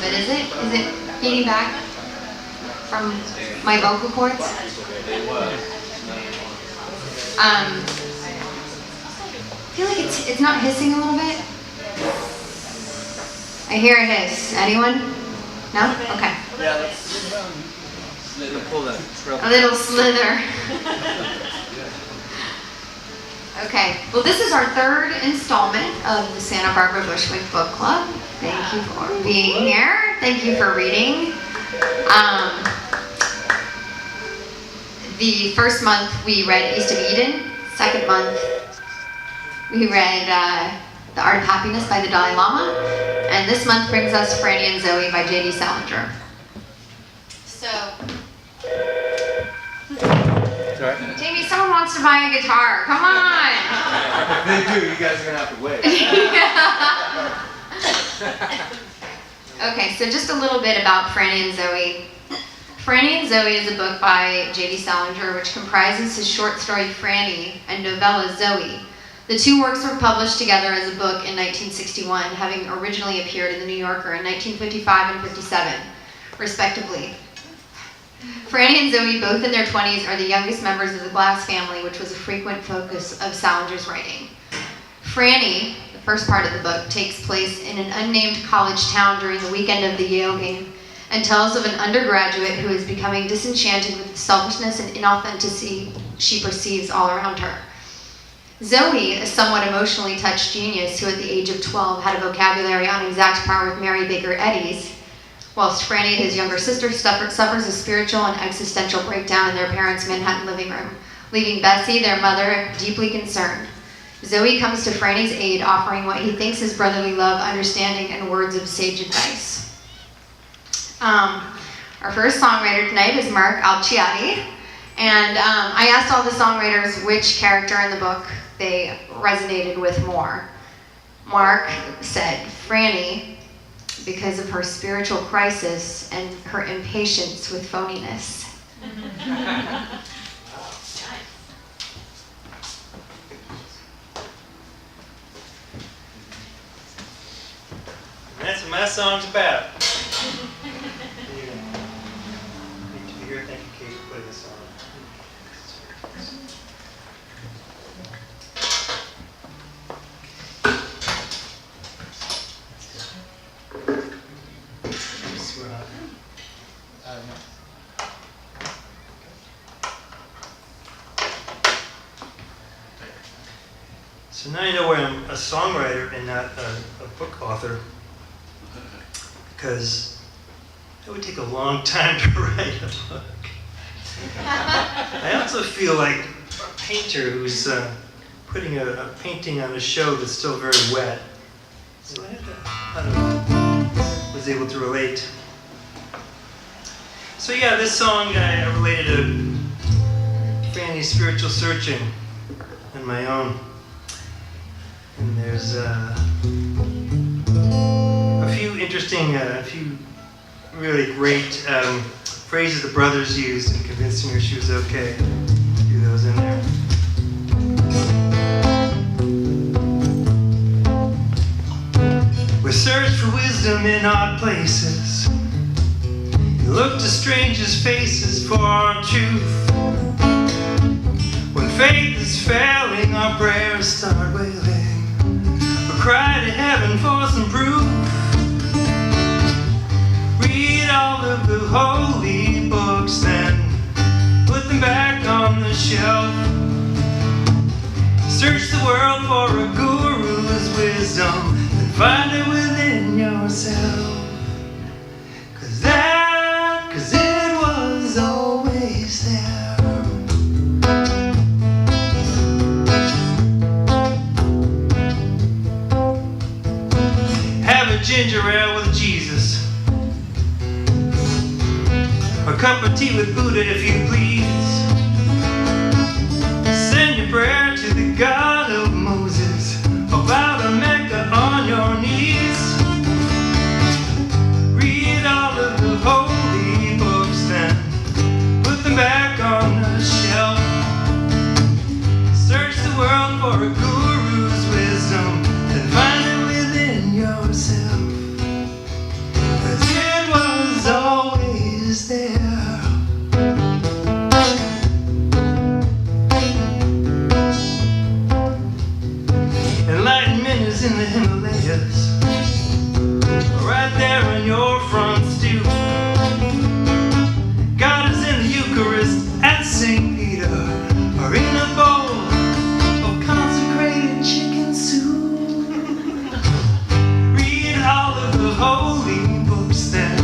of it, is it? Is it feeding back from my vocal cords? I feel like it's not hissing a little bit. I hear a hiss. Anyone? No? Okay. Yeah, let's pull that. A little slither. Okay. Well, this is our third installment of the Santa Barbara Bushwick Book Club. Thank you for being here. Thank you for reading. The first month we read East of Eden. Second month we read The Art of Happiness by the Dalai Lama. And this month brings us Franny and Zoey by J.D. Salinger. So, Jamie, someone wants to buy a guitar. Come on! If they do, you guys are going to have to wait. Yeah. Okay, so just a little bit about Franny and Zoey. Franny and Zoey is a book by J.D. Salinger which comprises his short story Franny and novella Zoey. The two works were published together as a book in 1961, having originally appeared in the New Yorker in 1955 and 57, respectively. Franny and Zoey, both in their 20s, are the youngest members of the Glass family, which was a frequent focus of Salinger's writing. Franny, the first part of the book, takes place in an unnamed college town during the weekend of the Yale game, and tells of an undergraduate who is becoming disenchanted with the selfishness and inauthenticity she perceives all around her. Zoey, a somewhat emotionally touched genius who at the age of 12 had a vocabulary on exact par with Mary Baker Eddy's, whilst Franny, his younger sister, suffers a spiritual and existential breakdown in their parents' Manhattan living room, leaving Bessie, their mother, deeply concerned. Zoey comes to Franny's aid, offering what he thinks is brotherly love, understanding, and words of sage advice. Our first songwriter tonight is Mark Alciati, and I asked all the songwriters which character in the book they resonated with more. Mark said Franny because of her spiritual crisis and her impatience with phoniness. That's what my song's about. Need to be here. Thank you, Kate, for putting this on. So now you know why I'm a songwriter and not a book author, because it would take a long time to write a book. I also feel like a painter who's putting a painting on a show that's still very wet. So I was able to relate. So yeah, this song I related to Franny's spiritual searching and my own. And there's a few interesting, a few really great phrases the brothers used in convincing her she was okay. A few of those in there. We searched for wisdom in odd places. We looked to strangers' faces for our truth. When faith is failing, our prayers start wailing. Cry to heaven for some proof. Read all of the holy books, then put them back on the shelf. Search the world for a guru's wisdom, and find it within yourself. Cause it was always there. Ginger ale with Jesus, a cup of tea with Buddha if you please. Send your prayer to the God of Moses, or bow to Mecca on your knees. Read all of the holy books, then put them back on the shelf. Search the world for a guru's wisdom, then find it within yourself. 'Cause on your front stoop. God is in the Eucharist at St. Peter, or in a bowl of consecrated chicken soup. Read all of the holy books then,